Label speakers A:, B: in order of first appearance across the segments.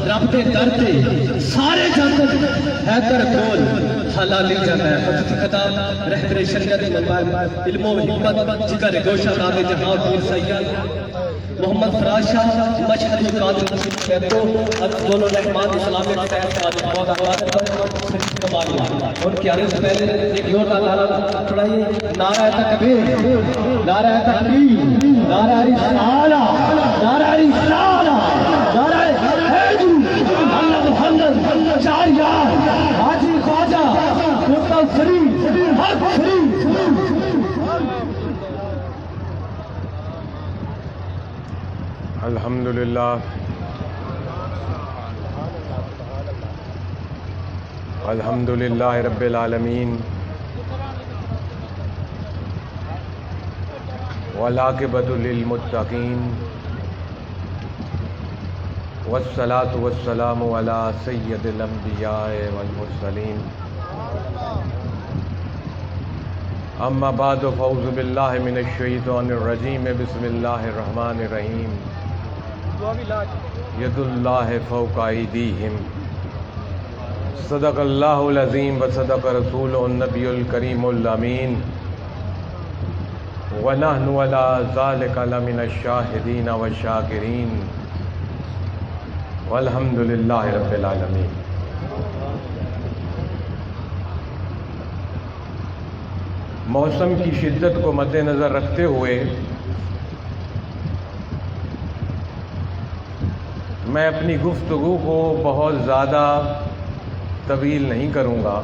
A: رب دے در تے سارے جانتے حیدر کول حلالی جانا ہے فتح خطاب رہبر شریعت منبع علم و حکمت جگر گوشہ نام جہاں پیر سید محمد فراز شاہ مشہد قادر نصیب کہتو عبد الرحمن اسلامی خیر قادر بہت آباد کمالی ان کی آنے سے پہلے ایک اور نعرہ چڑھائیے نعرہ تکبیر نعرہ تکبیر نعرہ رسالہ نعرہ رسالہ نعرہ حیدر اللہ محمد چار یار حاجی خواجہ مطلب فرید حق فرید
B: الحمدللہ الحمدللہ رب العالمین والعاقبۃ للمتقین والصلاة والسلام علی سید الانبیاء والمرسلین اما بعد فاعوذ باللہ من الشیطان الرجیم بسم اللہ الرحمن الرحیم ید اللہ فوق ایدیہم صدق اللہ العظیم و صدق رسول النبی الکریم الامین ونحن علی ذلک لمن الشاہدین والشاکرین والحمد للہ رب العالمین۔ موسم کی شدت کو مد نظر رکھتے ہوئے میں اپنی گفتگو کو بہت زیادہ طویل نہیں کروں گا۔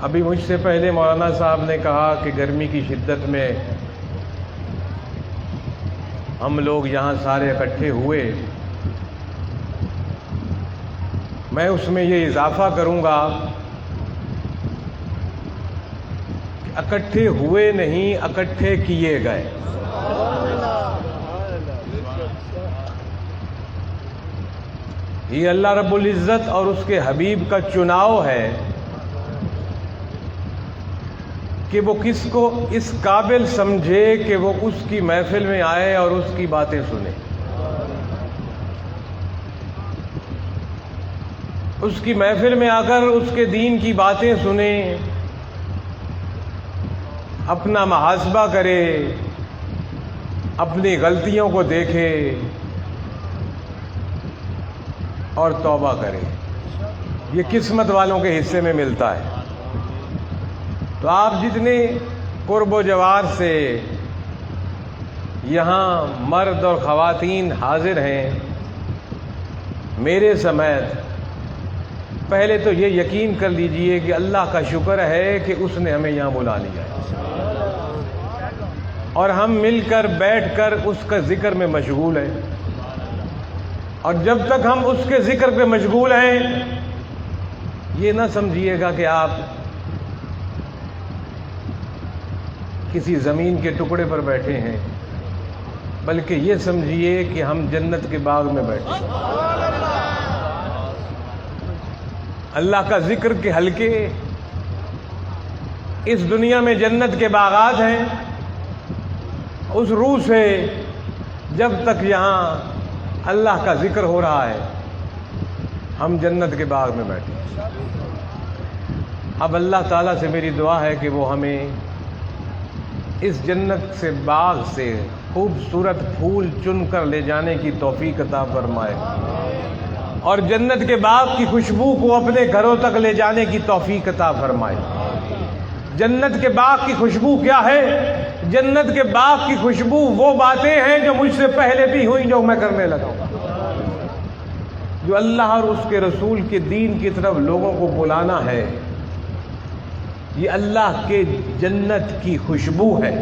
B: ابھی مجھ سے پہلے مولانا صاحب نے کہا کہ گرمی کی شدت میں ہم لوگ یہاں سارے اکٹھے ہوئے، میں اس میں یہ اضافہ کروں گا کہ اکٹھے ہوئے نہیں، اکٹھے کیے گئے۔ یہ اللہ رب العزت اور اس کے حبیب کا چناؤ ہے کہ وہ کس کو اس قابل سمجھے کہ وہ اس کی محفل میں آئے اور اس کی باتیں سنے، اس کی محفل میں آ کر اس کے دین کی باتیں سنیں، اپنا محاسبہ کرے، اپنی غلطیوں کو دیکھے اور توبہ کرے۔ یہ قسمت والوں کے حصے میں ملتا ہے۔ تو آپ جتنے قرب و جوار سے یہاں مرد اور خواتین حاضر ہیں میرے سمیت، پہلے تو یہ یقین کر لیجئے کہ اللہ کا شکر ہے کہ اس نے ہمیں یہاں بلا لیا ہے اور ہم مل کر بیٹھ کر اس کا ذکر میں مشغول ہیں، اور جب تک ہم اس کے ذکر پہ مشغول ہیں یہ نہ سمجھیے گا کہ آپ کسی زمین کے ٹکڑے پر بیٹھے ہیں، بلکہ یہ سمجھیے کہ ہم جنت کے باغ میں بیٹھے ہیں۔ اللہ کا ذکر کے حلقے اس دنیا میں جنت کے باغات ہیں۔ اس روح سے جب تک یہاں اللہ کا ذکر ہو رہا ہے ہم جنت کے باغ میں بیٹھے ہیں۔ اب اللہ تعالیٰ سے میری دعا ہے کہ وہ ہمیں اس جنت سے باغ سے خوبصورت پھول چن کر لے جانے کی توفیق عطا فرمائے، اور جنت کے باغ کی خوشبو کو اپنے گھروں تک لے جانے کی توفیق عطا فرمائے۔ جنت کے باغ کی خوشبو کیا ہے؟ جنت کے باغ کی خوشبو وہ باتیں ہیں جو مجھ سے پہلے بھی ہوئی، جو میں کرنے لگا ہوں، جو اللہ اور اس کے رسول کے دین کی طرف لوگوں کو بلانا ہے۔ یہ اللہ کے جنت کی خوشبو ہے،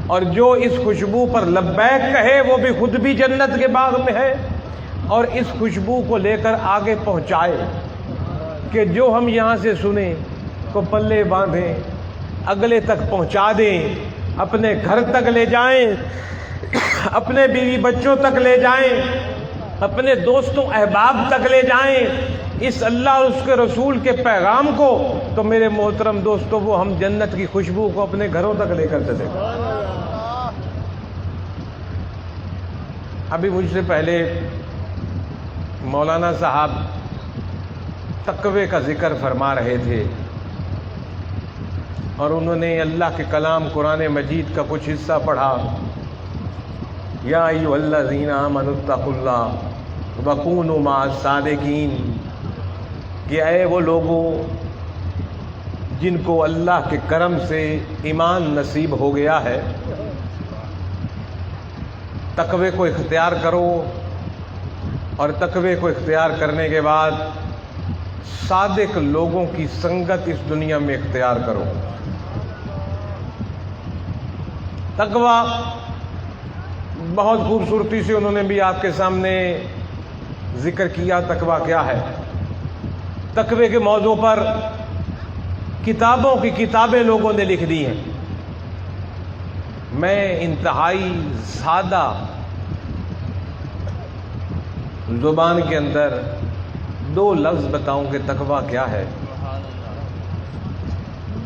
B: اور جو اس خوشبو پر لبیک کہے وہ بھی خود بھی جنت کے باغ میں ہے، اور اس خوشبو کو لے کر آگے پہنچائے کہ جو ہم یہاں سے سنیں کو پلے باندھیں، اگلے تک پہنچا دیں، اپنے گھر تک لے جائیں، اپنے بیوی بچوں تک لے جائیں، اپنے دوستوں احباب تک لے جائیں اس اللہ اور اس کے رسول کے پیغام کو، تو میرے محترم دوستوں وہ ہم جنت کی خوشبو کو اپنے گھروں تک لے کر چلے گا۔ ابھی مجھ سے پہلے مولانا صاحب تقوی کا ذکر فرما رہے تھے اور انہوں نے اللہ کے کلام قرآن مجید کا کچھ حصہ پڑھا. یا ایھا الذین آمنوا اتقوا اللہ وکونوا مع الصادقین، کہ اے وہ لوگوں جن کو اللہ کے کرم سے ایمان نصیب ہو گیا ہے، تقوی کو اختیار کرو، اور تقوی کو اختیار کرنے کے بعد صادق لوگوں کی سنگت اس دنیا میں اختیار کرو. تقوی بہت خوبصورتی سے انہوں نے بھی آپ کے سامنے ذکر کیا. تقوی کیا ہے؟ تقوی کے موضوع پر کتابوں کی کتابیں لوگوں نے لکھ دی ہیں. میں انتہائی سادہ زبان کے اندر 2 لفظ بتاؤں کہ تقوی کیا ہے.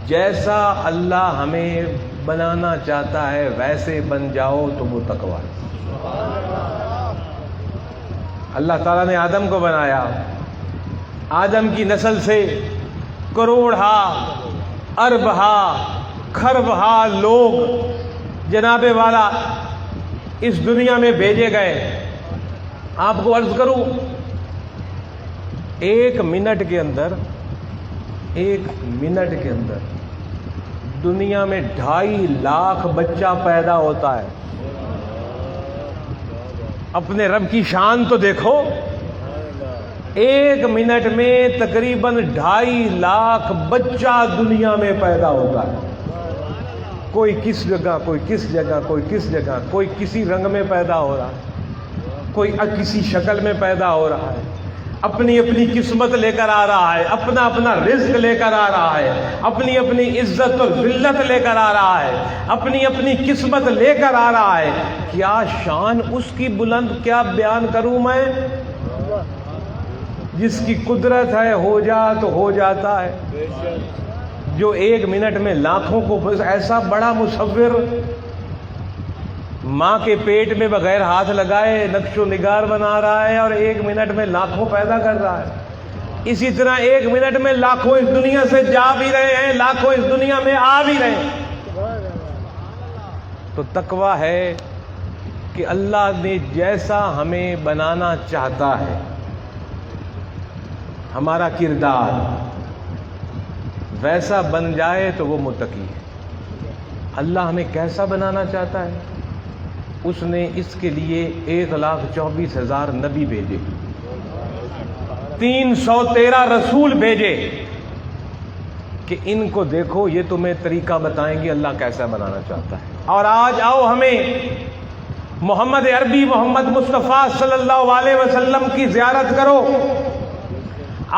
B: جیسا اللہ ہمیں بنانا چاہتا ہے ویسے بن جاؤ تو وہ تقوی ہے. اللہ تعالیٰ نے آدم کو بنایا، آدم کی نسل سے کروڑہا اربہا کھربہا لوگ جناب والا اس دنیا میں بھیجے گئے. آپ کو عرض کروں، 1 منٹ کے اندر دنیا میں 2.5 لاکھ بچہ پیدا ہوتا ہے. اپنے رب کی شان تو دیکھو، 1 منٹ میں تقریباً 2.5 لاکھ بچہ دنیا میں پیدا ہوتا ہے. کوئی کس جگہ، کوئی کس جگہ، کوئی کس جگہ، کوئی کسی رنگ میں پیدا ہو رہا ہے، کوئی کسی شکل میں پیدا ہو رہا ہے، اپنی اپنی قسمت لے کر آ رہا ہے، اپنا اپنا رزق لے کر آ رہا ہے، اپنی اپنی عزت اور ذلت لے کر آ رہا ہے، اپنی اپنی قسمت لے کر آ رہا ہے. کیا شان اس کی بلند، کیا بیان کروں میں. جس کی قدرت ہے ہو جا تو ہو جاتا ہے، جو 1 منٹ میں لاکھوں کو، ایسا بڑا مصور ماں کے پیٹ میں بغیر ہاتھ لگائے نقش و نگار بنا رہا ہے اور 1 منٹ میں لاکھوں پیدا کر رہا ہے. اسی طرح 1 منٹ میں لاکھوں اس دنیا سے جا بھی رہے ہیں، لاکھوں اس دنیا میں آ بھی رہے ہیں. تو تقوی ہے کہ اللہ نے جیسا ہمیں بنانا چاہتا ہے، ہمارا کردار ویسا بن جائے تو وہ متقی ہے. اللہ ہمیں کیسا بنانا چاہتا ہے؟ اس نے اس کے لیے 1,24,000 نبی بھیجے، 313 رسول بھیجے کہ ان کو دیکھو، یہ تمہیں طریقہ بتائیں گے اللہ کیسا بنانا چاہتا ہے. اور آج آؤ ہمیں محمد عربی محمد مصطفیٰ صلی اللہ علیہ وسلم کی زیارت کرو،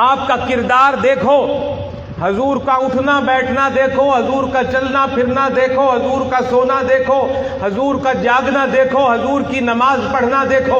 B: آپ کا کردار دیکھو، حضور کا اٹھنا بیٹھنا دیکھو، حضور کا چلنا پھرنا دیکھو، حضور کا سونا دیکھو، حضور کا جاگنا دیکھو، حضور کی نماز پڑھنا دیکھو،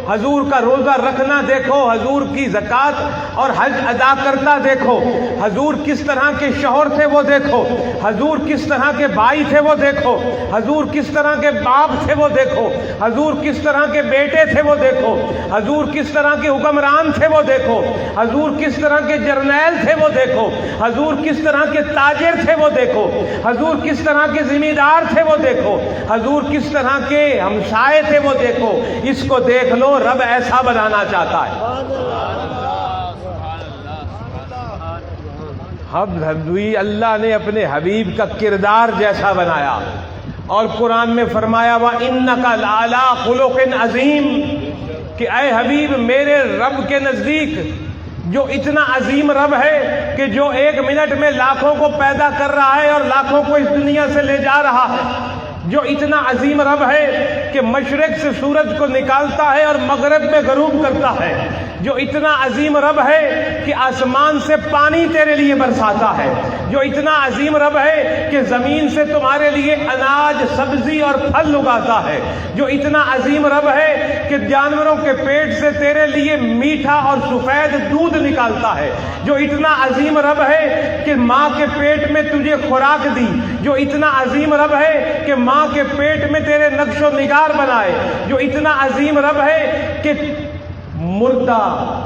B: حضور کا روزہ رکھنا دیکھو، حضور کی زکوٰۃ اور حج ادا کرتا دیکھو، حضور کس طرح کے شوہر تھے وہ دیکھو، حضور کس طرح کے بھائی تھے وہ دیکھو، حضور کس طرح کے باپ تھے وہ دیکھو، حضور کس طرح کے بیٹے تھے وہ دیکھو، حضور کس طرح کے حکمران تھے وہ دیکھو، حضور کس طرح کے جرنیل تھے وہ دیکھو، حضور کس طرح کے تاجر تھے وہ دیکھو، حضور کس طرح کے ذمہ دار تھے وہ دیکھو، حضور کس طرح کے ہمسائے تھے وہ دیکھو. اس کو دیکھ لو، رب ایسا بنانا چاہتا ہے. اللہ نے اپنے حبیب کا کردار جیسا بنایا، اور قرآن میں فرمایا وَإِنَّكَ لَعَلَىٰ خُلُقٍ عَظِيمٍ، کہ اے حبیب میرے رب کے نزدیک جو اتنا عظیم رب ہے کہ جو 1 منٹ میں لاکھوں کو پیدا کر رہا ہے اور لاکھوں کو اس دنیا سے لے جا رہا ہے، جو اتنا عظیم رب ہے کہ مشرق سے سورج کو نکالتا ہے اور مغرب میں غروب کرتا ہے، جو اتنا عظیم رب ہے کہ آسمان سے پانی تیرے لیے برساتا ہے، جو اتنا عظیم رب ہے کہ زمین سے تمہارے لیے اناج سبزی اور پھل اگاتا ہے، جو اتنا عظیم رب ہے کہ جانوروں کے پیٹ سے تیرے لیے میٹھا اور سفید دودھ نکالتا ہے، جو اتنا عظیم رب ہے کہ ماں کے پیٹ میں تجھے خوراک دی، جو اتنا عظیم رب ہے کہ ماں کے پیٹ میں تیرے نقش و نگار بنائے، جو اتنا عظیم رب ہے کہ مردہ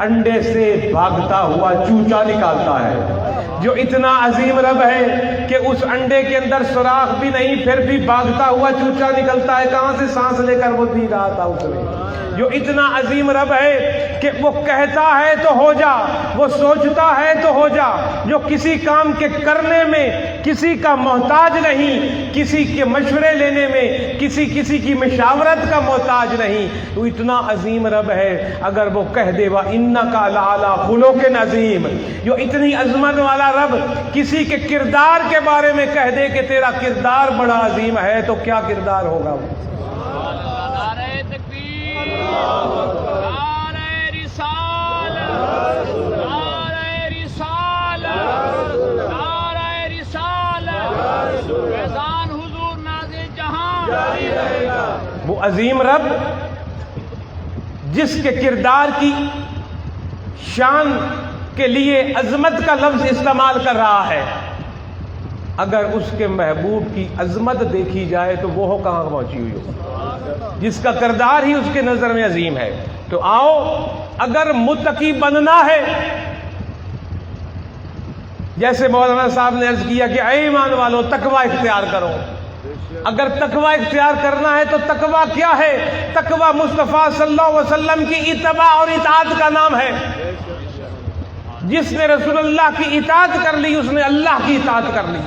B: انڈے سے بھاگتا ہوا چوچا نکالتا ہے، جو اتنا عظیم رب ہے کہ اس انڈے کے اندر سوراخ بھی نہیں پھر بھی بھاگتا ہوا چوچا نکلتا ہے، کہاں سے سانس لے کر وہ پی رہا تھا اس میں، جو اتنا عظیم رب ہے کہ وہ کہتا ہے تو ہو جا، وہ سوچتا ہے تو ہو جا، جو کسی کام کے کرنے میں کسی کا محتاج نہیں، کسی کے مشورے لینے میں کسی کی مشاورت کا محتاج نہیں، تو اتنا عظیم رب ہے اگر وہ کہہ دے وَإِنَّكَ لَعَلَىٰ خُلُقٍ عَظِيمٍ، جو اتنی عظمت والا رب کسی کے کردار کے بارے میں کہہ دے کہ تیرا کردار بڑا عظیم ہے تو کیا کردار ہوگا وہ؟ وہ عظیم رب جس کے کردار کی شان کے لیے عظمت کا لفظ استعمال کر رہا ہے، اگر اس کے محبوب کی عظمت دیکھی جائے تو وہ کہاں پہنچی ہوئی ہو، جس کا کردار ہی اس کے نظر میں عظیم ہے۔ تو آؤ، اگر متقی بننا ہے، جیسے مولانا صاحب نے عرض کیا کہ اے ایمان والو تقوی اختیار کرو، اگر تقوی اختیار کرنا ہے تو تقوی کیا ہے؟ تقوی مصطفیٰ صلی اللہ علیہ وسلم کی اتباع اور اطاعت کا نام ہے۔ جس نے رسول اللہ کی اطاعت کر لی اس نے اللہ کی اطاعت کر لی،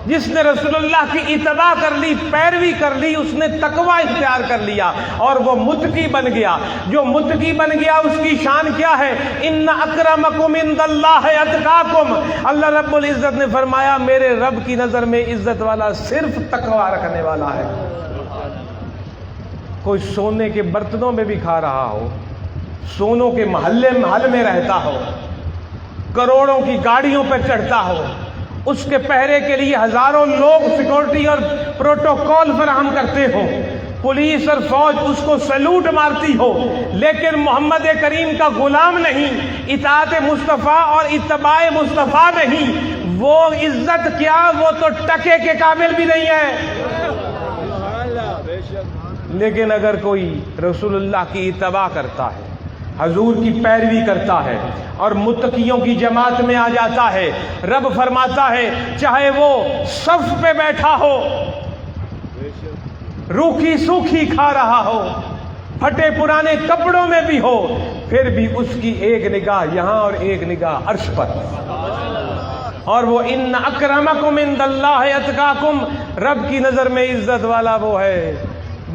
B: جس نے رسول اللہ کی اتباع کر لی، پیروی کر لی، اس نے تقوی اختیار کر لیا اور وہ متقی بن گیا۔ جو متقی بن گیا اس کی شان کیا ہے؟ ان اکرمکم عند اللہ اتقاکم، اللہ رب العزت نے فرمایا میرے رب کی نظر میں عزت والا صرف تقوی رکھنے والا ہے۔ کوئی سونے کے برتنوں میں بھی کھا رہا ہو، سونوں کے محل میں رہتا ہو، کروڑوں کی گاڑیوں پر چڑھتا ہو، اس کے پہرے کے لیے ہزاروں لوگ سیکورٹی اور پروٹوکول فراہم کرتے ہوں، پولیس اور فوج اس کو سلوٹ مارتی ہو، لیکن محمد کریم کا غلام نہیں، اطاعت مصطفیٰ اور اتباع مصطفیٰ نہیں، وہ عزت کیا، وہ تو ٹکے کے قابل بھی نہیں ہے۔ لیکن اگر کوئی رسول اللہ کی اتباع کرتا ہے، حضور کی پیروی کرتا ہے اور متقیوں کی جماعت میں آ جاتا ہے، رب فرماتا ہے چاہے وہ صف پہ بیٹھا ہو، روکھی سوکھی کھا رہا ہو، پھٹے پرانے کپڑوں میں بھی ہو، پھر بھی اس کی ایک نگاہ یہاں اور ایک نگاہ عرش پر، اور وہ ان اکرمکم عند اللہ اتقاکم، رب کی نظر میں عزت والا وہ ہے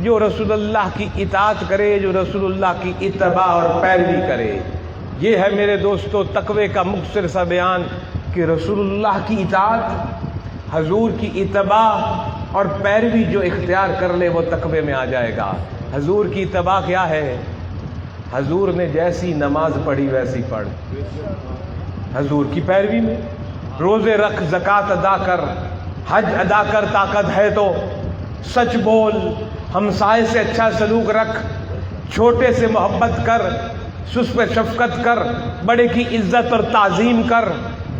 B: جو رسول اللہ کی اطاعت کرے، جو رسول اللہ کی اتباع اور پیروی کرے۔ یہ ہے میرے دوستو تقوی کا مختصر سا بیان کہ رسول اللہ کی اطاعت، حضور کی اتباع اور پیروی جو اختیار کر لے وہ تقوی میں آ جائے گا۔ حضور کی اتباع کیا ہے؟ حضور نے جیسی نماز پڑھی ویسی پڑھ، حضور کی پیروی میں روزے رکھ، زکوٰۃ ادا کر، حج ادا کر، طاقت ہے تو سچ بول، ہمسائے سے اچھا سلوک رکھ، چھوٹے سے محبت کر، سس پہ شفقت کر، بڑے کی عزت اور تعظیم کر،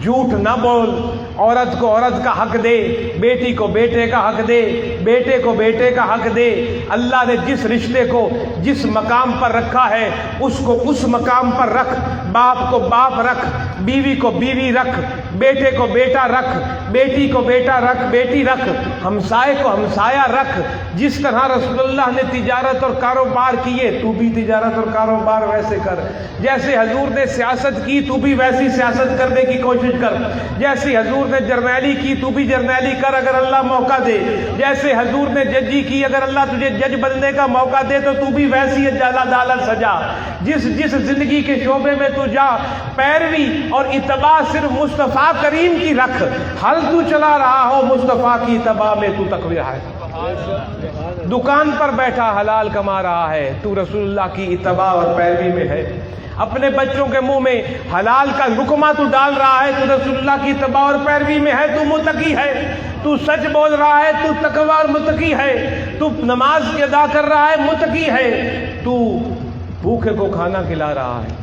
B: جھوٹ نہ بول، عورت کو عورت کا حق دے، بیٹی کو بیٹے کا حق دے، بیٹے کو بیٹے کا حق دے۔ اللہ نے جس رشتے کو جس مقام پر رکھا ہے اس کو اس مقام پر رکھ، باپ کو باپ رکھ، بیوی کو بیوی رکھ، بیٹے کو بیٹا رکھ، بیٹی کو بیٹا رکھ، بیٹی رکھ، ہمسائے کو ہمسایہ رکھ۔ جس طرح رسول اللہ نے تجارت اور کاروبار کیے تو بھی تجارت اور کاروبار ویسے کر، جیسے حضور نے سیاست کی تو بھی ویسی سیاست کرنے کی کوشش کر، جیسے حضور نے جرنیلی کی تو بھی جرنیلی کر اگر اللہ موقع دے، جیسے حضور نے ججی کی اگر اللہ تجھے جج بننے کا موقع دے تو بھی ویسی عدالت سجا۔ جس زندگی کے شعبے میں تو جا، پیروی اور اتباع صرف مصطفیٰ کریم کی رکھ۔ حل تو چلا رہا ہو مصطفیٰ کی اتباع میں تو تقوی ہے، دکان پر بیٹھا حلال کما رہا ہے تو رسول اللہ کی اتباع اور پیروی میں ہے۔ اپنے بچوں کے منہ میں حلال کا لقمہ تو ڈال رہا ہے، تو رسول اللہ کی اتباع اور پیروی میں ہے، تو متقی ہے، تو سچ بول رہا ہے، تو تقوی اور متقی ہے، تو نماز کی ادا کر رہا ہے، متقی ہے، تو بھوکے کو کھانا کھلا رہا ہے،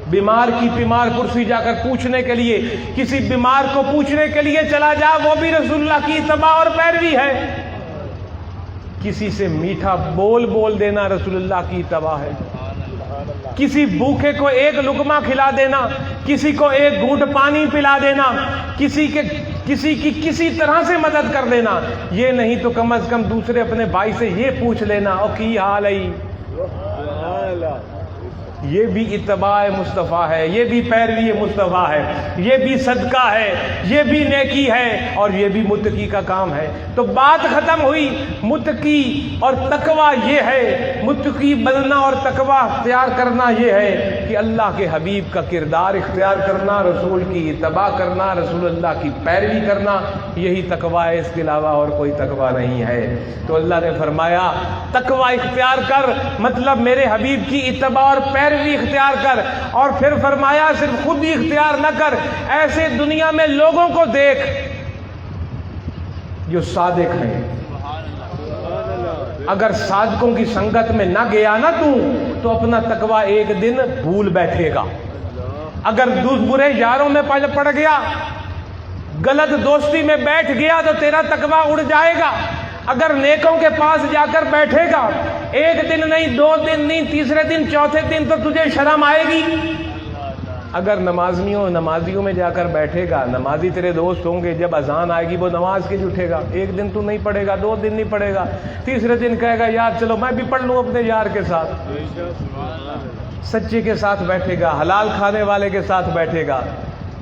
B: بیمار کی بیمار کرسی جا کر پوچھنے کے لیے، کسی بیمار کو پوچھنے کے لیے چلا جا، وہ بھی رسول اللہ کی اتباع اور پیروی ہے، کسی سے میٹھا بول دینا رسول اللہ کی اتباع ہے، کسی بھوکے کو ایک لقمہ کھلا دینا، کسی کو ایک گھونٹ پانی پلا دینا، کسی کی کسی طرح سے مدد کر دینا، یہ نہیں تو کم از کم دوسرے اپنے بھائی سے یہ پوچھ لینا او کی حال ہے، یہ بھی اتباع مصطفیٰ ہے، یہ بھی پیروی مصطفیٰ ہے، یہ بھی صدقہ ہے، یہ بھی نیکی ہے، اور یہ بھی متقی کا کام ہے۔ تو بات ختم ہوئی، متقی اور تقوی یہ ہے، متقی بننا اور تقوی اختیار کرنا یہ ہے کہ اللہ کے حبیب کا کردار اختیار کرنا، رسول کی اتباع کرنا، رسول اللہ کی پیروی کرنا، یہی تقوی ہے، اس کے علاوہ اور کوئی تقوی نہیں ہے۔ تو اللہ نے فرمایا تقوی اختیار کر، مطلب میرے حبیب کی اتباع اور پیروی اختیار کر، اور پھر فرمایا صرف خود ہی اختیار نہ کر، ایسے دنیا میں لوگوں کو دیکھ جو صادق ہیں۔ اگر صادقوں کی سنگت میں نہ گیا نا تو اپنا تقوی ایک دن بھول بیٹھے گا۔ اگر برے یاروں میں پڑ گیا، غلط دوستی میں بیٹھ گیا تو تیرا تقوی اڑ جائے گا۔ اگر نیکوں کے پاس جا کر بیٹھے گا، ایک دن نہیں، 2 دن نہیں، تیسرے دن، چوتھے دن تو تجھے شرم آئے گی۔ اگر نمازیوں میں جا کر بیٹھے گا، نمازی تیرے دوست ہوں گے، جب اذان آئے گی وہ نماز کے لیے اٹھے گا، ایک دن تو نہیں پڑھے گا، 2 دن نہیں پڑھے گا، تیسرے دن کہے گا یار چلو میں بھی پڑھ لوں اپنے یار کے ساتھ۔ سچے کے ساتھ بیٹھے گا، حلال کھانے والے کے ساتھ بیٹھے گا،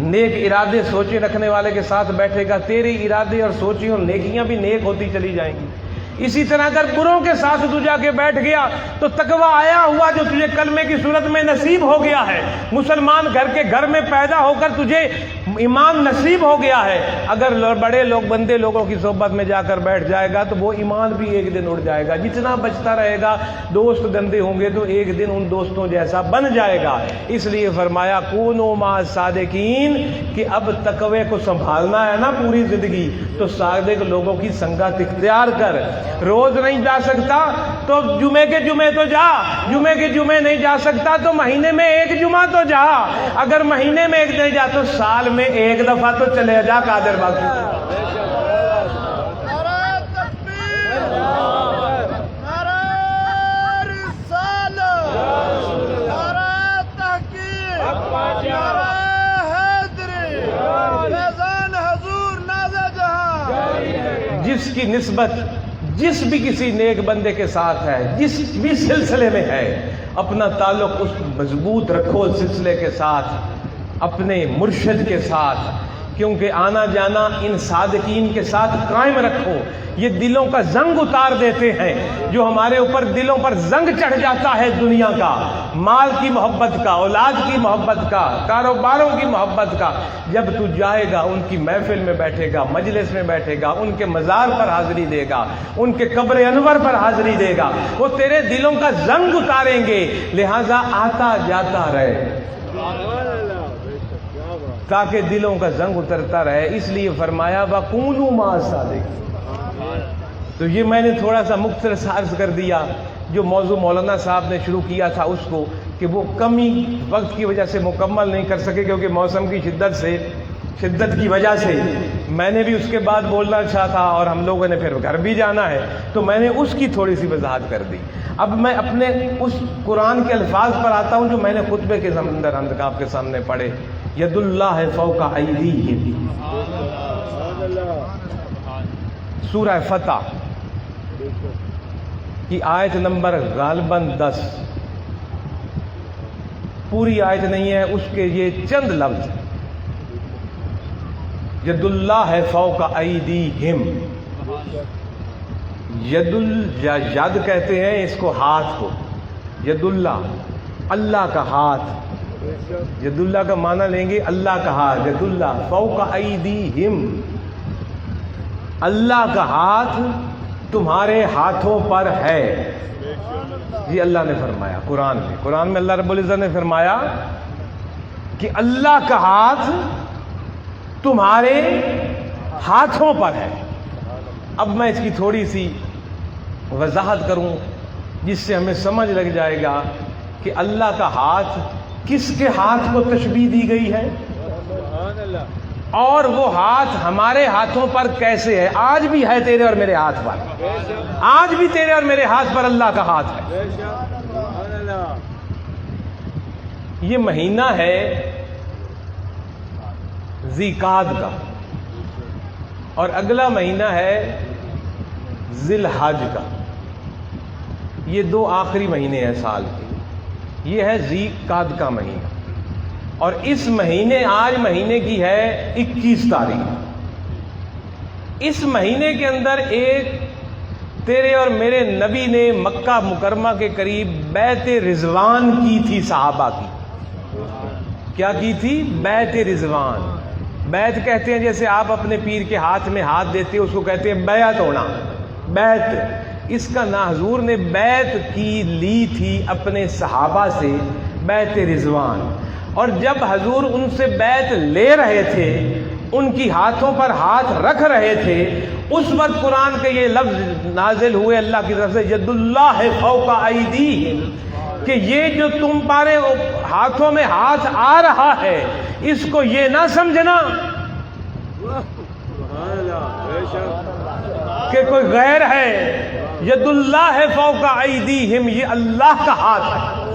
B: نیک ارادے سوچے رکھنے والے کے ساتھ بیٹھے گا، تیرے ارادے اور سوچیں اور نیکیاں بھی نیک ہوتی چلی جائیں گی۔ اسی طرح اگر بروں کے ساتھ تو جا کے بیٹھ گیا تو تقوی آیا ہوا جو تجھے کلمے کی صورت میں نصیب ہو گیا ہے، مسلمان گھر میں پیدا ہو کر تجھے ایمان نصیب ہو گیا ہے، اگر بڑے لوگ بندے لوگوں کی صحبت میں جا کر بیٹھ جائے گا تو وہ ایمان بھی ایک دن اڑ جائے گا۔ جتنا بچتا رہے گا، دوست گندے ہوں گے تو ایک دن ان دوستوں جیسا بن جائے گا۔ اس لیے فرمایا کونوا مع الصادقین، کہ اب تقوی کو سنبھالنا ہے نا پوری زندگی تو صادق لوگوں کی سنگت اختیار کر۔ روز نہیں جا سکتا تو جمعے کے جمعے تو جا، جمعے کے جمعے نہیں جا سکتا تو مہینے میں 1 جمعہ تو جا، اگر مہینے میں 1 نہیں جا تو سال میں 1 دفعہ تو چلے جا قادر باقی۔ جس کی نسبت جس بھی کسی نیک بندے کے ساتھ ہے، جس بھی سلسلے میں ہے، اپنا تعلق اس مضبوط رکھو سلسلے کے ساتھ، اپنے مرشد کے ساتھ، کیونکہ آنا جانا ان صادقین کے ساتھ قائم رکھو۔ یہ دلوں کا زنگ اتار دیتے ہیں، جو ہمارے اوپر دلوں پر زنگ چڑھ جاتا ہے دنیا کا، مال کی محبت کا، اولاد کی محبت کا، کاروباروں کی محبت کا، جب تو جائے گا ان کی محفل میں بیٹھے گا، مجلس میں بیٹھے گا، ان کے مزار پر حاضری دے گا، ان کے قبر انور پر حاضری دے گا، وہ تیرے دلوں کا زنگ اتاریں گے، لہذا آتا جاتا رہے تاکہ دلوں کا زنگ اترتا رہے۔ اس لیے فرمایا وَكُونُوا مَعَ الصَّادِقِينَ۔ تو یہ میں نے تھوڑا سا مختصر عرض کر دیا، جو موضوع مولانا صاحب نے شروع کیا تھا اس کو، کہ وہ کمی وقت کی وجہ سے مکمل نہیں کر سکے، کیونکہ موسم کی شدت کی وجہ سے میں نے بھی اس کے بعد بولنا چاہا تھا، اور ہم لوگوں نے پھر گھر بھی جانا ہے، تو میں نے اس کی تھوڑی سی وضاحت کر دی۔ اب میں اپنے اس قرآن کے الفاظ پر آتا ہوں جو میں نے خطبے کے اندر آپ کے سامنے پڑھے۔ ید اللہ فوق ایدیہم، سورہ فتح کی آیت نمبر غالباً 10، پوری آیت نہیں ہے، اس کے یہ چند لفظ، ید اللہ فوق ایدیہم، ید کہتے ہیں اس کو ہاتھ کو، ید اللہ کا ہاتھ، ید اللہ کا معنی لیں گے اللہ کا ہاتھ، ید اللہ فوق ایدیہم، اللہ کا ہاتھ تمہارے ہاتھوں پر ہے۔ یہ اللہ نے فرمایا قرآن میں اللہ رب العزت نے فرمایا کہ اللہ کا ہاتھ تمہارے ہاتھوں پر ہے. اب میں اس کی تھوڑی سی وضاحت کروں جس سے ہمیں سمجھ لگ جائے گا کہ اللہ کا ہاتھ کس کے ہاتھ کو تشبیہ دی گئی ہے اور وہ ہاتھ ہمارے ہاتھوں پر کیسے ہے. آج بھی ہے تیرے اور میرے ہاتھ پر, آج بھی تیرے اور میرے ہاتھ پر اللہ کا ہاتھ ہے. یہ مہینہ ہے ذی قعدہ کا اور اگلا مہینہ ہے ذی الحج کا. یہ دو آخری مہینے ہیں سال کے. یہ ہے ذی قعدہ کا مہینہ اور اس مہینے آج مہینے کی ہے 21 تاریخ. اس مہینے کے اندر ایک تیرے اور میرے نبی نے مکہ مکرمہ کے قریب بیعت رضوان کی تھی صحابہ کی. کیا کی تھی؟ بیعت رضوان. بیعت کہتے ہیں جیسے آپ اپنے پیر کے ہاتھ میں ہاتھ دیتے ہیں اس کو کہتے ہیں بیعت ہونا. بیعت اس کا نا حضور نے بیعت کی لی تھی اپنے صحابہ سے, بیعت رضوان. اور جب حضور ان سے بیعت لے رہے تھے, ان کی ہاتھوں پر ہاتھ رکھ رہے تھے, اس وقت قرآن کے یہ لفظ نازل ہوئے اللہ کی طرف سے, ید اللہ فوق ایدیہم, کہ یہ جو تم پارے ہاتھوں میں ہاتھ آ رہا ہے اس کو یہ نہ سمجھنا کہ کوئی غیر ہے. ید اللہ فوق ایدیہم, یہ اللہ کا ہاتھ ہے.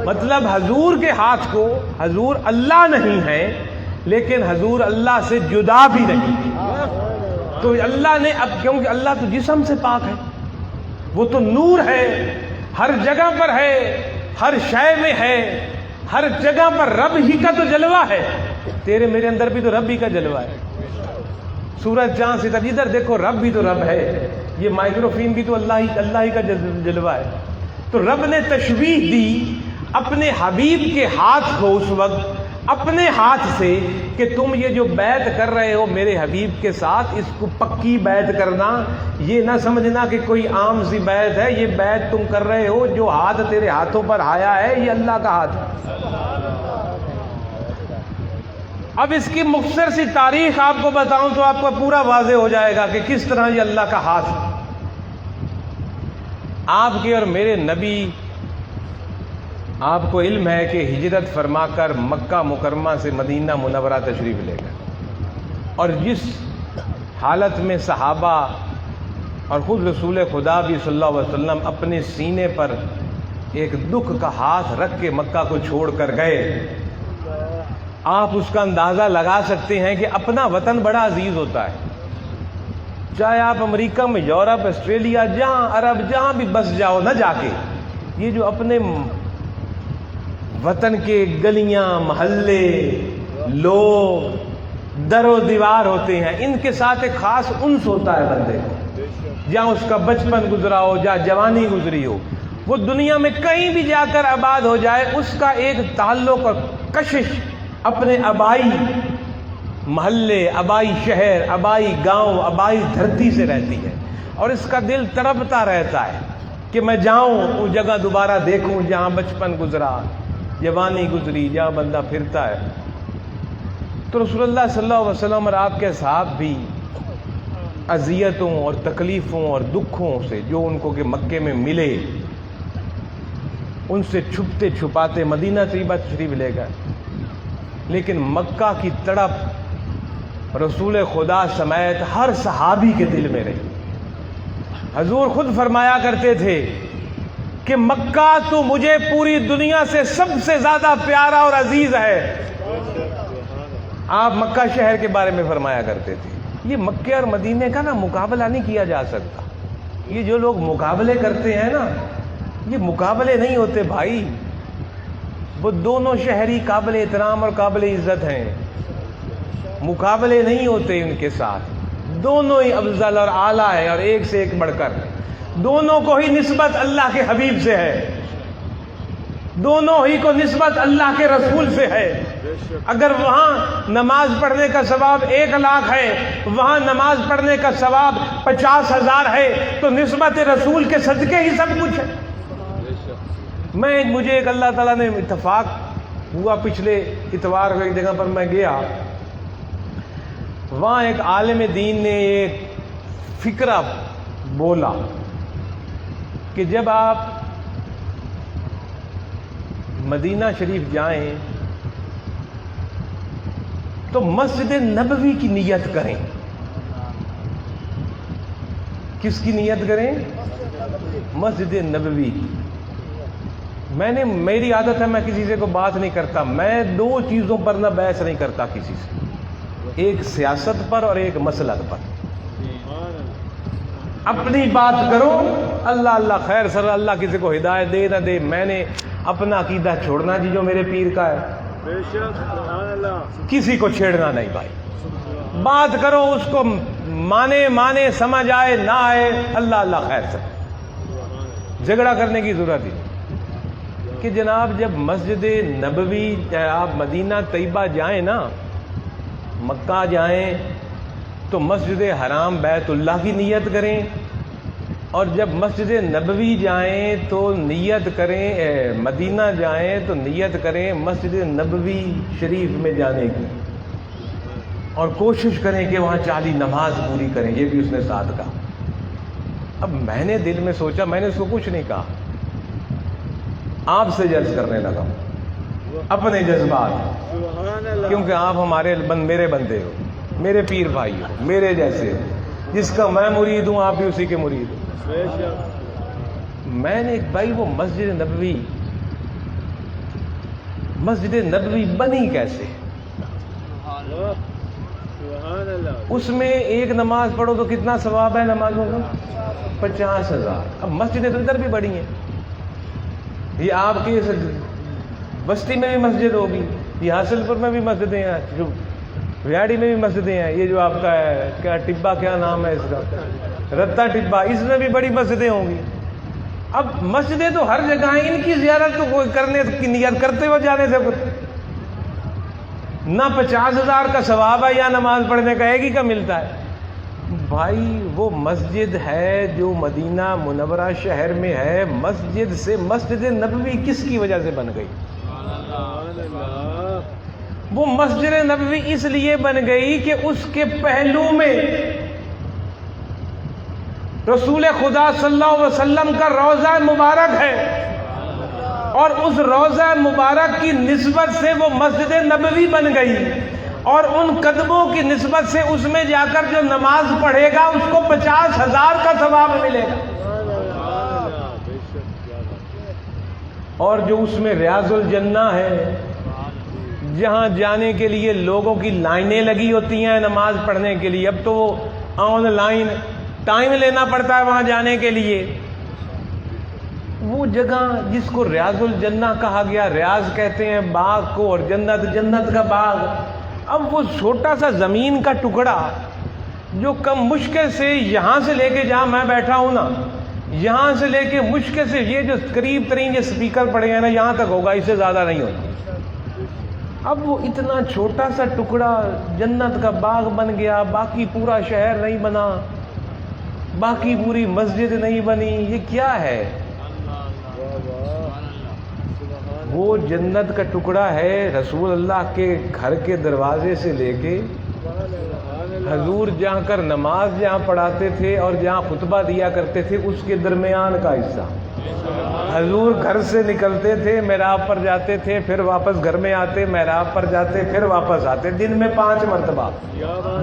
B: مطلب حضور کے ہاتھ کو, حضور اللہ نہیں ہے لیکن حضور اللہ سے جدا بھی نہیں. تو اللہ نے اب, کیونکہ اللہ تو جسم سے پاک ہے, وہ تو نور ہے, ہر جگہ پر ہے, ہر شے میں ہے, ہر جگہ پر رب ہی کا تو جلوہ ہے. تیرے میرے اندر بھی تو رب ہی کا جلوہ ہے. سورج چاند ستارے ادھر دیکھو رب بھی تو رب ہے, یہ مائکروفون بھی تو اللہ ہی کا جلوہ ہے. تو رب نے تشبیہ دی اپنے حبیب کے ہاتھ کو اس وقت اپنے ہاتھ سے کہ تم یہ جو بیعت کر رہے ہو میرے حبیب کے ساتھ, اس کو پکی بیعت کرنا, یہ نہ سمجھنا کہ کوئی عام سی بیعت ہے. یہ بیعت تم کر رہے ہو, جو ہاتھ تیرے ہاتھوں پر آیا ہے یہ اللہ کا ہاتھ ہے. اب اس کی مختصر سی تاریخ آپ کو بتاؤں تو آپ کو پورا واضح ہو جائے گا کہ کس طرح یہ اللہ کا ہاتھ ہے. آپ کے اور میرے نبی, آپ کو علم ہے کہ ہجرت فرما کر مکہ مکرمہ سے مدینہ منورہ تشریف لے گئے, اور جس حالت میں صحابہ اور خود رسول خدا بھی صلی اللہ علیہ وسلم اپنے سینے پر ایک دکھ کا ہاتھ رکھ کے مکہ کو چھوڑ کر گئے, آپ اس کا اندازہ لگا سکتے ہیں کہ اپنا وطن بڑا عزیز ہوتا ہے. چاہے آپ امریکہ میں, یورپ, آسٹریلیا, جہاں عرب, جہاں بھی بس جاؤ نہ جا کے, یہ جو اپنے وطن کے گلیاں, محلے, لوگ, در و دیوار ہوتے ہیں, ان کے ساتھ ایک خاص انس ہوتا ہے بندے کو. جہاں اس کا بچپن گزرا ہو, جہاں جوانی گزری ہو, وہ دنیا میں کہیں بھی جا کر آباد ہو جائے, اس کا ایک تعلق اور کشش اپنے آبائی محلے, آبائی شہر, آبائی گاؤں, آبائی دھرتی سے رہتی ہے. اور اس کا دل تڑپتا رہتا ہے کہ میں جاؤں وہ جگہ دوبارہ دیکھوں جہاں بچپن گزرا, جوانی گزری, جہاں بندہ پھرتا ہے. تو رسول اللہ صلی اللہ علیہ وسلم اور آپ کے صحاب بھی اذیتوں اور تکلیفوں اور دکھوں سے جو ان کو کہ مکے میں ملے, ان سے چھپتے چھپاتے مدینہ طیبہ تشریف لے گئے. لیکن مکہ کی تڑپ رسول خدا سمیت ہر صحابی کے دل میں رہی. حضور خود فرمایا کرتے تھے کہ مکہ تو مجھے پوری دنیا سے سب سے زیادہ پیارا اور عزیز ہے. آپ مکہ شہر کے بارے میں فرمایا کرتے تھے. یہ مکے اور مدینے کا نا مقابلہ نہیں کیا جا سکتا. یہ جو لوگ مقابلے کرتے ہیں نا, یہ مقابلے نہیں ہوتے بھائی. وہ دونوں شہری قابل احترام اور قابل عزت ہیں, مقابلے نہیں ہوتے ان کے ساتھ. دونوں ہی افضل اور اعلیٰ ہیں اور ایک سے ایک بڑھ کر. دونوں کو ہی نسبت اللہ کے حبیب سے ہے, دونوں ہی کو نسبت اللہ کے رسول سے ہے. اگر وہاں نماز پڑھنے کا ثواب 1 لاکھ ہے, وہاں نماز پڑھنے کا ثواب 50,000 ہے, تو نسبت رسول کے صدقے ہی سب کچھ ہے. مجھے ایک اللہ تعالیٰ نے اتفاق ہوا، پچھلے اتوار کو ایک جگہ پر میں گیا، وہاں ایک عالم دین نے ایک فکرہ بولا کہ جب آپ مدینہ شریف جائیں تو مسجد نبوی کی نیت کریں۔ کس کی نیت کریں؟ مسجد نبوی کی۔ میری عادت ہے میں کسی سے کو بات نہیں کرتا، میں دو چیزوں پر نہ بحث نہیں کرتا کسی سے، ایک سیاست پر اور ایک مسلک پر۔ اپنی بات کرو، اللہ اللہ خیر سر، اللہ کسی کو ہدایت دے نہ دے، میں نے اپنا عقیدہ چھوڑنا جی جو میرے پیر کا ہے، کسی کو چھیڑنا نہیں بھائی۔ بات کرو، اس کو مانے سمجھ آئے نہ آئے، اللہ اللہ خیر سر، جھگڑا کرنے کی ضرورت ہی کہ جناب جب مسجد نبوی آپ مدینہ طیبہ جائیں نا، مکہ جائیں تو مسجد حرام بیت اللہ کی نیت کریں، اور جب مسجد نبوی جائیں تو نیت کریں، مدینہ جائیں تو نیت کریں مسجد نبوی شریف میں جانے کی، اور کوشش کریں کہ وہاں 40 نماز پوری کریں، یہ بھی اس نے ساتھ کہا۔ اب میں نے دل میں سوچا، میں نے اس کو کچھ نہیں کہا، آپ سے جج کرنے لگا اپنے جذبات، کیونکہ آپ میرے بندے ہو، میرے پیر بھائی ہو، میرے جیسے ہو، جس کا میں مرید ہوں آپ بھی اسی کے مرید ہو۔ میں نے بھائی وہ مسجد نبوی بنی کیسے؟ اس میں ایک نماز پڑھو تو کتنا ثواب ہے نمازوں کا؟ 50,000۔ اب مسجدیں تو ادھر بھی بڑی ہیں، یہ آپ کی بستی میں بھی مسجد ہوگی، یہ حاصل پور میں بھی مسجدیں ہیں، جو ریاڑی میں بھی مسجدیں ہیں، یہ جو آپ کا ہے کیا ٹبا، کیا نام ہے اس کا، رتا ٹبا، اس میں بھی بڑی مسجدیں ہوں گی۔ اب مسجدیں تو ہر جگہ ہیں، ان کی زیارت تو کوئی کرنے کی نیت کرتے ہو جانے سے نہ 50,000 کا ثواب ہے یا نماز پڑھنے کا ایک ہی کا ملتا ہے۔ بھائی وہ مسجد ہے جو مدینہ منورہ شہر میں ہے، مسجد سے مسجد نبوی کس کی وجہ سے بن گئی؟ وہ مسجد نبوی اس لیے بن گئی کہ اس کے پہلو میں رسول خدا صلی اللہ علیہ وسلم کا روضہ مبارک ہے، اور اس روضہ مبارک کی نسبت سے وہ مسجد نبوی بن گئی، اور ان قدموں کی نسبت سے اس میں جا کر جو نماز پڑھے گا اس کو 50,000 کا ثواب ملے گا۔ اور جو اس میں ریاض الجنہ ہے، جہاں جانے کے لیے لوگوں کی لائنیں لگی ہوتی ہیں نماز پڑھنے کے لیے، اب تو وہ آن لائن ٹائم لینا پڑتا ہے وہاں جانے کے لیے، وہ جگہ جس کو ریاض الجنہ کہا گیا، ریاض کہتے ہیں باغ کو، اور جنت کا باغ۔ اب وہ چھوٹا سا زمین کا ٹکڑا جو کم مشکل سے یہاں سے لے کے جہاں میں بیٹھا ہوں نا، یہاں سے لے کے مشکل سے یہ جو قریب ترین یہ سپیکر پڑے ہیں نا، یہاں تک ہوگا، اس سے زیادہ نہیں ہوگا۔ اب وہ اتنا چھوٹا سا ٹکڑا جنت کا باغ بن گیا، باقی پورا شہر نہیں بنا، باقی پوری مسجد نہیں بنی، یہ کیا ہے؟ وہ جنت کا ٹکڑا ہے رسول اللہ کے گھر کے دروازے سے لے کے حضور جہاں کر نماز جہاں پڑھاتے تھے اور جہاں خطبہ دیا کرتے تھے اس کے درمیان کا حصہ۔ حضور گھر سے نکلتے تھے، محراب پر جاتے تھے، پھر واپس گھر میں آتے، محراب پر جاتے، پھر واپس آتے، دن میں 5 مرتبہ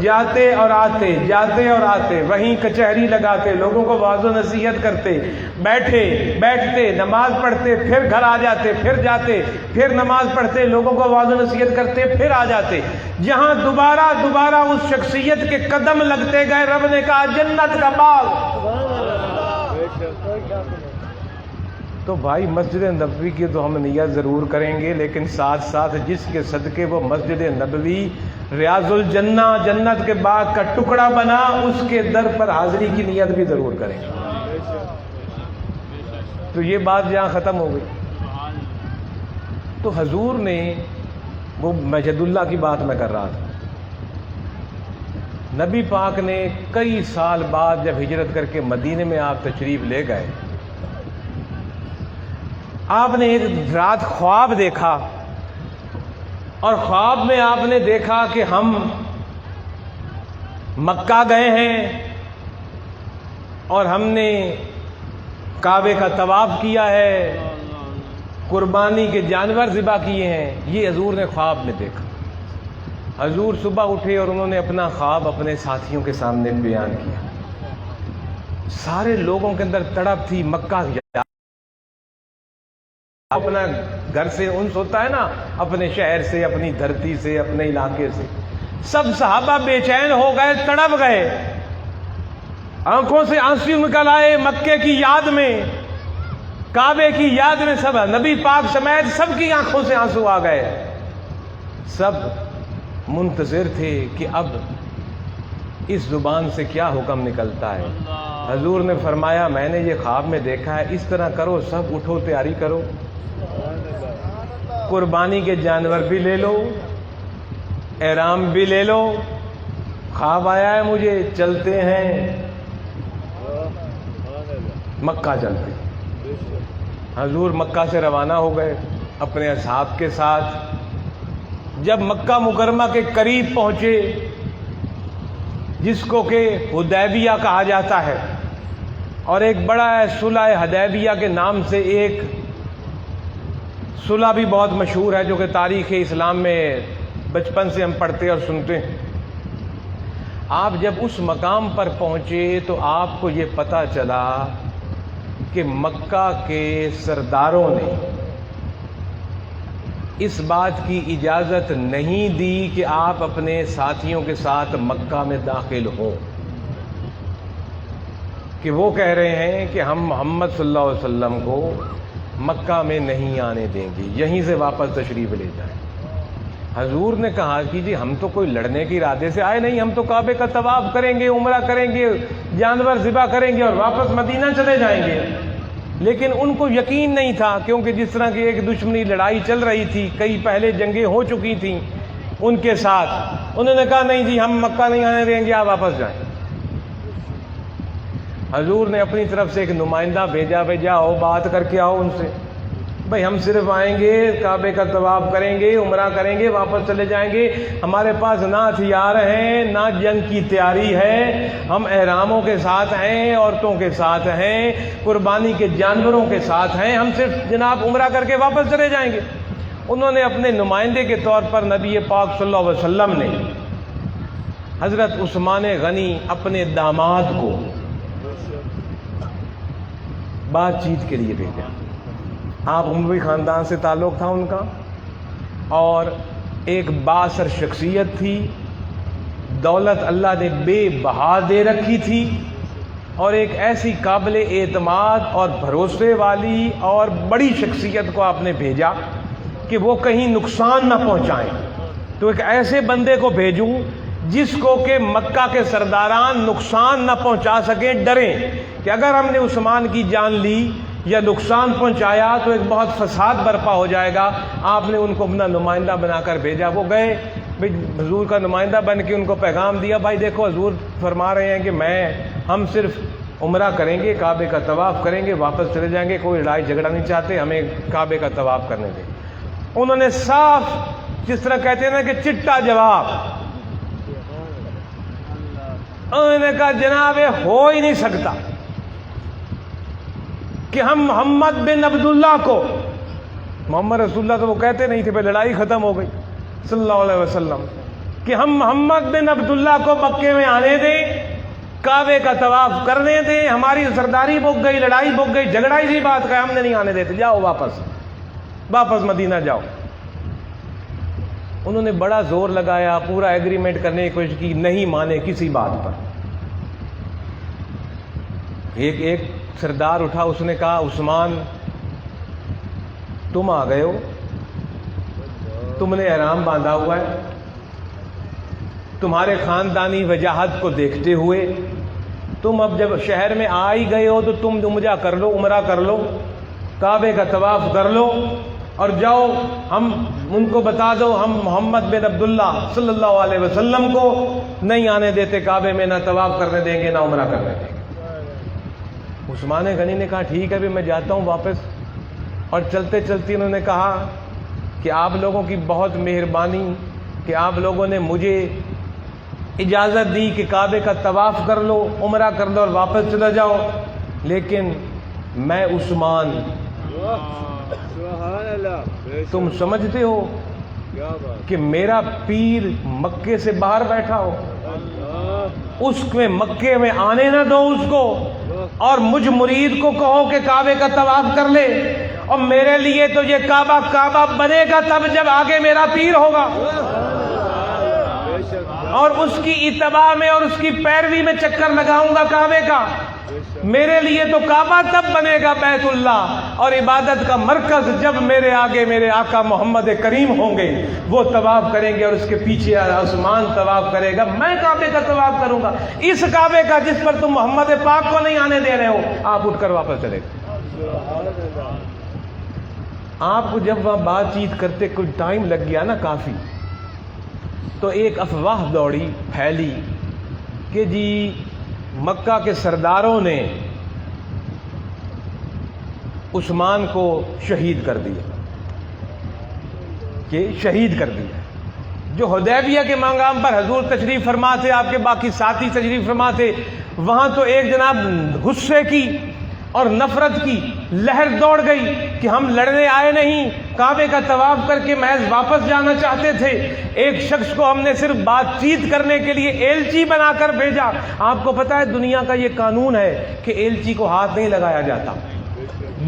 B: جاتے اور آتے، جاتے اور آتے، وہیں کچہری لگاتے، لوگوں کو واعظ و نصیحت کرتے، بیٹھتے نماز پڑھتے، پھر گھر آ جاتے، پھر جاتے، پھر نماز پڑھتے، لوگوں کو واعظ و نصیحت کرتے، پھر آ جاتے، جہاں دوبارہ اس شخصیت کے قدم لگتے گئے، رب نے کہا جنت کا باغ۔ تو بھائی مسجد نبوی کی تو ہم نیت ضرور کریں گے، لیکن ساتھ ساتھ جس کے صدقے وہ مسجد نبوی ریاض الجنہ جنت کے باغ کا ٹکڑا بنا، اس کے در پر حاضری کی نیت بھی ضرور کریں گے۔ تو یہ بات جہاں ختم ہو گئی، تو حضور نے وہ مسجد اللہ کی بات میں کر رہا تھا، نبی پاک نے کئی سال بعد جب ہجرت کر کے مدینے میں آپ تشریف لے گئے، آپ نے ایک رات خواب دیکھا اور خواب میں آپ نے دیکھا کہ ہم مکہ گئے ہیں اور ہم نے کعبے کا طواف کیا ہے، قربانی کے جانور ذبح کیے ہیں. یہ حضور نے خواب میں دیکھا. حضور صبح اٹھے اور انہوں نے اپنا خواب اپنے ساتھیوں کے سامنے بیان کیا. سارے لوگوں کے اندر تڑپ تھی مکہ کی. اپنا گھر سے انس ہوتا ہے نا، اپنے شہر سے، اپنی دھرتی سے، اپنے علاقے سے. سب صحابہ بے چین ہو گئے، تڑپ گئے، آنکھوں سے آنسو نکل آئے مکے کی یاد میں، کعبے کی یاد میں. سب نبی پاک سمیت سب کی آنکھوں سے آنسو آ گئے. سب منتظر تھے کہ اب اس زبان سے کیا حکم نکلتا ہے. حضور نے فرمایا میں نے یہ خواب میں دیکھا ہے، اس طرح کرو، سب اٹھو، تیاری کرو، قربانی کے جانور بھی لے لو، احرام بھی لے لو، خواب آیا ہے مجھے، چلتے ہیں مکہ چلتے. حضور مکہ سے روانہ ہو گئے اپنے اصحاب کے ساتھ. جب مکہ مکرمہ کے قریب پہنچے، جس کو کہ حدیبیہ کہا جاتا ہے، اور ایک بڑا ہے صلح حدیبیہ کے نام سے ایک صلح بھی بہت مشہور ہے جو کہ تاریخ اسلام میں بچپن سے ہم پڑھتے اور سنتے ہیں. آپ جب اس مقام پر پہنچے تو آپ کو یہ پتہ چلا کہ مکہ کے سرداروں نے اس بات کی اجازت نہیں دی کہ آپ اپنے ساتھیوں کے ساتھ مکہ میں داخل ہوں، کہ وہ کہہ رہے ہیں کہ ہم محمد صلی اللہ علیہ وسلم کو مکہ میں نہیں آنے دیں گے، یہیں سے واپس تشریف لے جائیں. حضور نے کہا کہ جی ہم تو کوئی لڑنے کے ارادے سے آئے نہیں، ہم تو کعبے کا طواف کریں گے، عمرہ کریں گے، جانور ذبح کریں گے اور واپس مدینہ چلے جائیں گے. لیکن ان کو یقین نہیں تھا، کیونکہ جس طرح کی ایک دشمنی لڑائی چل رہی تھی، کئی پہلے جنگیں ہو چکی تھیں ان کے ساتھ. انہوں نے کہا نہیں جی ہم مکہ نہیں آنے دیں گے، آپ واپس جائیں. حضور نے اپنی طرف سے ایک نمائندہ بھیجا آؤ بات کر کے آؤ ان سے، بھائی ہم صرف آئیں گے، کعبے کا طواف کریں گے، عمرہ کریں گے، واپس چلے جائیں گے. ہمارے پاس نہ ہتھیار ہیں، نہ جنگ کی تیاری ہے، ہم احراموں کے ساتھ ہیں، عورتوں کے ساتھ ہیں، قربانی کے جانوروں کے ساتھ ہیں، ہم صرف جناب عمرہ کر کے واپس چلے جائیں گے. انہوں نے اپنے نمائندے کے طور پر نبی پاک صلی اللہ علیہ وسلم نے حضرت عثمان غنی اپنے داماد کو بات چیت کے لیے بھیجا. آپ اموی خاندان سے تعلق تھا ان کا، اور ایک بااثر شخصیت تھی، دولت اللہ نے بے بہا دے رکھی تھی، اور ایک ایسی قابل اعتماد اور بھروسے والی اور بڑی شخصیت کو آپ نے بھیجا کہ وہ کہیں نقصان نہ پہنچائیں. تو ایک ایسے بندے کو بھیجوں جس کو کہ مکہ کے سرداران نقصان نہ پہنچا سکیں، ڈریں کہ اگر ہم نے عثمان کی جان لی یا نقصان پہنچایا تو ایک بہت فساد برپا ہو جائے گا. آپ نے ان کو اپنا نمائندہ بنا کر بھیجا. وہ گئے حضور کا نمائندہ بن کے ان کو پیغام دیا، بھائی دیکھو حضور فرما رہے ہیں کہ ہم صرف عمرہ کریں گے، کعبے کا طواف کریں گے، واپس چلے جائیں گے، کوئی لڑائی جھگڑا نہیں چاہتے، ہمیں کعبے کا طواف کرنے دیں. انہوں نے صاف جس طرح کہتے ہیں نا کہ چٹا جواب، انہوں نے کہا جناب یہ ہو ہی نہیں سکتا کہ ہم محمد بن عبداللہ کو، محمد رسول اللہ تو وہ کہتے نہیں تھے، پھر لڑائی ختم ہو گئی صلی اللہ علیہ وسلم، کہ ہم محمد بن عبداللہ کو مکے میں آنے دیں، کعبے کا طواف کرنے دیں. ہماری سرداری بک گئی، لڑائی بک گئی، جھگڑا ہی سی بات کا، ہم نے نہیں آنے دیتے، جاؤ واپس مدینہ جاؤ. انہوں نے بڑا زور لگایا، پورا ایگریمنٹ کرنے کی کوشش کی، نہیں مانے کسی بات پر. ایک سردار اٹھا، اس نے کہا عثمان تم آ گئے ہو، تم نے احرام باندھا ہوا ہے، تمہارے خاندانی وجاہت کو دیکھتے ہوئے تم اب جب شہر میں آ ہی گئے ہو تو تم عمرہ کر لو، عمرہ کر لو، کعبے کا طواف کر لو اور جاؤ. ہم ان کو بتا دو ہم محمد بن عبداللہ صلی اللہ علیہ وسلم کو نہیں آنے دیتے کعبے میں، نہ طواف کرنے دیں گے، نہ عمرہ کرنے دیں گے. عثمان غنی نے کہا ٹھیک ہے بھی میں جاتا ہوں واپس. اور چلتے چلتے انہوں نے کہا کہ آپ لوگوں کی بہت مہربانی کہ آپ لوگوں نے مجھے اجازت دی کہ کعبے کا طواف کر لو، عمرہ کر لو اور واپس چلا جاؤ، لیکن میں عثمان، تم سمجھتے ہو کہ میرا پیر مکے سے باہر بیٹھا ہو، اس میں مکے میں آنے نہ دو اس کو، اور مجھ مرید کو کہو کہ کعبے کا طواف کر لے، اور میرے لیے تو یہ کعبہ بنے گا تب جب آگے میرا پیر ہوگا، اور اس کی اتباع میں اور اس کی پیروی میں چکر لگاؤں گا کعبے کا۔ میرے لیے تو کعبہ تب بنے گا بیت اللہ اور عبادت کا مرکز جب میرے آگے میرے آقا محمد کریم ہوں گے، وہ طواف کریں گے اور اس کے پیچھے عثمان طواف کرے گا، میں کعبے کا طواف کروں گا، اس کعبے کا جس پر تم محمد پاک کو نہیں آنے دے رہے ہو۔ آپ اٹھ کر واپس چلے گئے۔ آپ کو جب وہاں بات چیت کرتے کوئی ٹائم لگ گیا نا کافی، تو ایک افواہ دوڑی پھیلی کہ جی مکہ کے سرداروں نے عثمان کو شہید کر دیا، کہ شہید کر دیا۔ جو حدیبیہ کے مقام پر حضور تشریف فرما تھے، آپ کے باقی ساتھی تشریف فرما تھے، وہاں تو ایک جناب غصے کی اور نفرت کی لہر دوڑ گئی کہ ہم لڑنے آئے نہیں، کعبے کا طواف کر کے محض واپس جانا چاہتے تھے، ایک شخص کو ہم نے صرف بات چیت کرنے کے لیے ایلچی بنا کر بھیجا۔ آپ کو پتا ہے دنیا کا یہ قانون ہے کہ ایلچی کو ہاتھ نہیں لگایا جاتا۔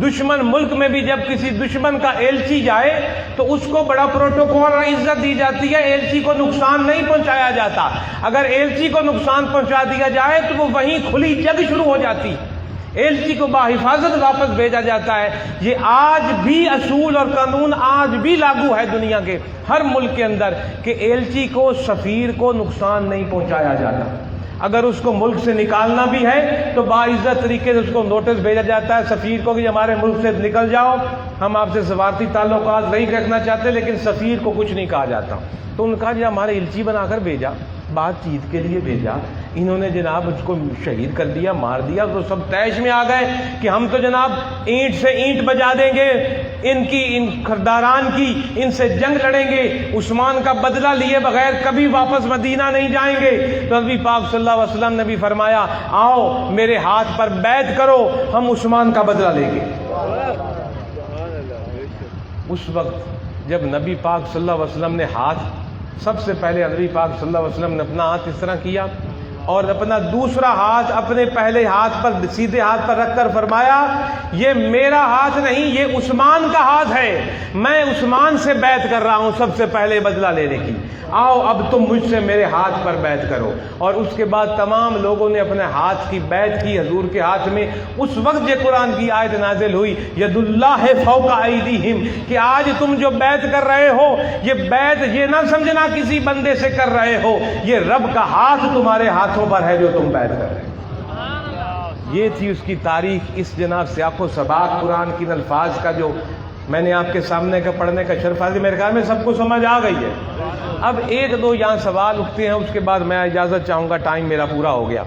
B: دشمن ملک میں بھی جب کسی دشمن کا ایلچی جائے تو اس کو بڑا پروٹوکول اور عزت دی جاتی ہے، ایلچی کو نقصان نہیں پہنچایا جاتا۔ اگر ایلچی کو نقصان پہنچا دیا جائے تو وہ وہیں کھلی جنگ شروع ہو جاتی، ایلچی کو باحفاظت واپس بھیجا جاتا ہے۔ یہ آج بھی اصول اور قانون آج بھی لاگو ہے دنیا کے ہر ملک کے اندر کہ ایلچی کو، سفیر کو نقصان نہیں پہنچایا جاتا۔ اگر اس کو ملک سے نکالنا بھی ہے تو باعزت طریقے سے اس کو نوٹس بھیجا جاتا ہے سفیر کو کہ ہمارے ملک سے نکل جاؤ، ہم آپ سے سفارتی تعلقات نہیں رکھنا چاہتے، لیکن سفیر کو کچھ نہیں کہا جاتا۔ تو انہوں نے کہا جی ہمارے ایلچی بنا کر بھیجا، بات چیت کے لیے بھیجا، انہوں نے جناب اس کو شہید کر دیا، مار دیا، تو سب تیش میں آ گئے کہ ہم تو جناب اینٹ سے اینٹ بجا دیں گے، ان خرداران کی، ان سے جنگ لڑیں گے، عثمان کا بدلہ لیے بغیر کبھی واپس مدینہ نہیں جائیں گے۔ تو نبی پاک صلی اللہ علیہ وسلم نے بھی فرمایا آؤ میرے ہاتھ پر بیعت کرو، ہم عثمان کا بدلہ لیں گے۔ اس وقت جب نبی پاک صلی اللہ علیہ وسلم نے سب سے پہلے نبی پاک صلی اللہ علیہ وسلم نے اپنا ہاتھ اس طرح کیا اور اپنا دوسرا ہاتھ اپنے پہلے ہاتھ پر، سیدھے ہاتھ پر رکھ کر فرمایا یہ میرا ہاتھ نہیں، یہ عثمان کا ہاتھ ہے، میں عثمان سے بیعت کر رہا ہوں سب سے پہلے بدلہ لینے کی، آؤ اب تم مجھ سے میرے ہاتھ پر بیعت کرو۔ اور اس کے بعد تمام لوگوں نے اپنے ہاتھ کی بیعت کی حضور کے ہاتھ میں۔ اس وقت یہ قرآن کی آیت نازل ہوئی ید اللہ فوق ایدیہم، کہ آج تم جو بیعت کر رہے ہو یہ بیعت یہ نہ سمجھنا کسی بندے سے کر رہے ہو، یہ رب کا ہاتھ تمہارے ہاتھوں پر ہے جو تم بیعت کر رہے ہو۔ یہ تھی اس کی تاریخ۔ اس جناب سیاق و سباق قرآن کی الفاظ کا جو میں نے آپ کے سامنے کا پڑھنے کا شرف حاصل، میرے خیال میں سب کو سمجھ آ گئی ہے۔ اب ایک دو یہاں سوال اٹھتے ہیں، اس کے بعد میں اجازت چاہوں گا، ٹائم میرا پورا ہو گیا۔